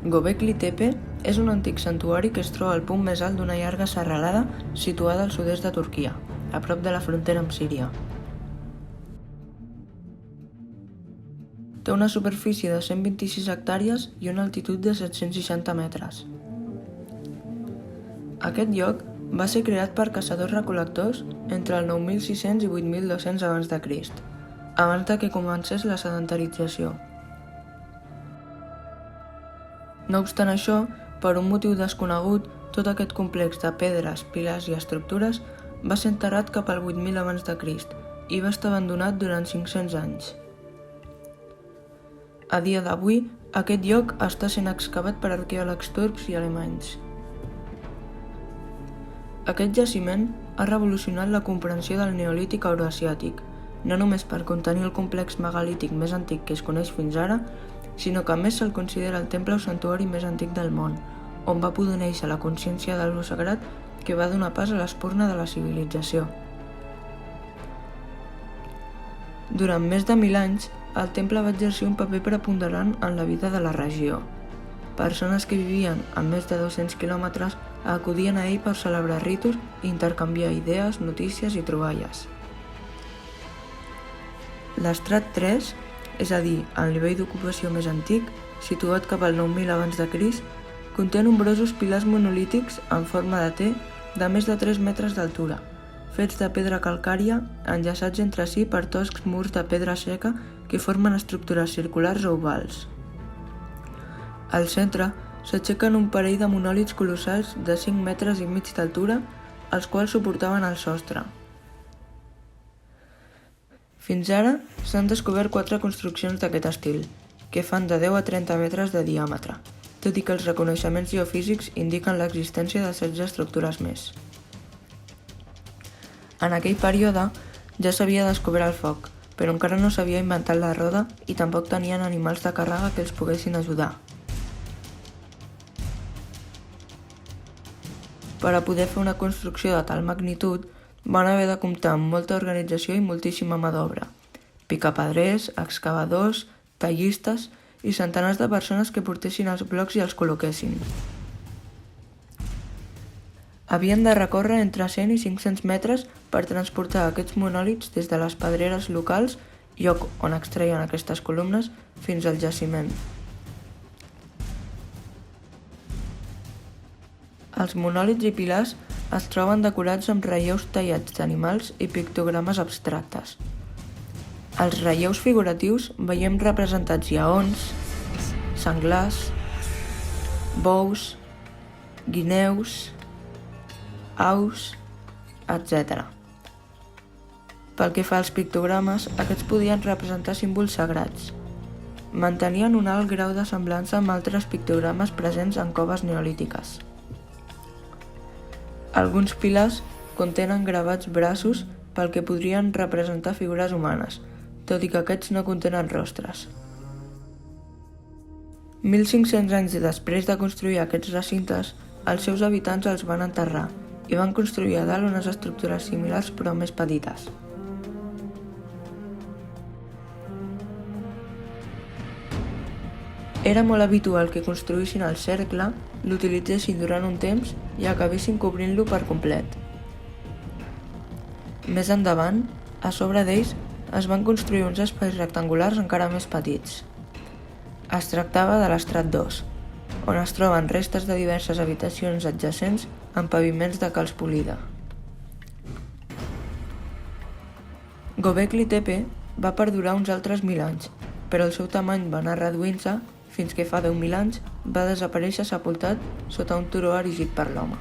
Göbekli Tepe és un antic santuari que es troba al punt més alt d'una llarga serralada situada al sud-est de Turquia, a prop de la frontera amb Síria. Té una superfície de 126 hectàrees i una altitud de 760 metres. Aquest lloc va ser creat per caçadors-recol·lectors entre el 9600 i 8200 a.C., abans que comencés la sedentarització. No obstant això, per un motiu desconegut, tot aquest complex de pedres, pilars i estructures va ser enterrat cap al 8000 a.C. i va estar abandonat durant 500 anys. A dia d'avui, aquest lloc està sent excavat per arqueòlegs turcs i alemanys. Aquest jaciment ha revolucionat la comprensió del neolític euroasiàtic, no només per contenir el complex megalític més antic que es coneix fins ara, sinó que a més se'l considera el temple o santuari més antic del món, on va poder néixer la consciència del lo sagrat que va donar pas a l'espurna de la civilització. Durant més de 1000 anys, el temple va exercir un paper preponderant en la vida de la regió. Persones que vivien a més de 200 quilòmetres acudien a ell per celebrar ritus i intercanviar idees, notícies i troballes. L'estrat 3, és a dir, el nivell d'ocupació més antic, situat cap al 9000 a.C., conté nombrosos pilars monolítics en forma de T de més de 3 metres d'altura, fets de pedra calcària enllaçats entre si per toscs murs de pedra seca que formen estructures circulars o ovals. Al centre s'aixequen un parell de monòlits colossals de 5 metres i mig d'altura, els quals suportaven el sostre. Fins ara s'han descobert 4 construccions d'aquest estil, que fan de 10 a 30 metres de diàmetre, tot i que els reconeixements geofísics indiquen l'existència de 16 estructures més. En aquell període ja s'havia descobert el foc, però encara no s'havia inventat la roda i tampoc tenien animals de càrrega que els poguessin ajudar. Per a poder fer una construcció de tal magnitud, van haver de comptar amb molta organització i moltíssima mà d'obra, picapedrers, excavadors, tallistes i centenars de persones que portessin els blocs i els col·loquessin. Havien de recórrer entre 100 i 500 metres per transportar aquests monòlits des de les pedreres locals, lloc on extreien aquestes columnes, fins al jaciment. Els monòlits i pilars es troben decorats amb relleus tallats d'animals i pictogrames abstractes. Als relleus figuratius veiem representats lleons, senglars, bous, guineus, aus, etc. Pel que fa als pictogrames, aquests podien representar símbols sagrats. Mantenien un alt grau de semblança amb altres pictogrames presents en coves neolítiques. Alguns pilars contenen gravats braços pel que podrien representar figures humanes, tot i que aquests no contenen rostres. 1.500 anys després de construir aquests recintes, els seus habitants els van enterrar i van construir a dalt unes estructures similars però més petites. Era molt habitual que construïssin el cercle, l'utilitzessin durant un temps i acabessin cobrint-lo per complet. Més endavant, a sobre d'ells, es van construir uns espais rectangulars encara més petits. Es tractava de l'estrat 2, on es troben restes de diverses habitacions adjacents amb paviments de calç polida. Göbekli Tepe va perdurar uns altres 1000 anys, però el seu tamany va anar reduint-se fins que fa 10.000 anys va desaparèixer sepultat sota un turó erigit per l'home.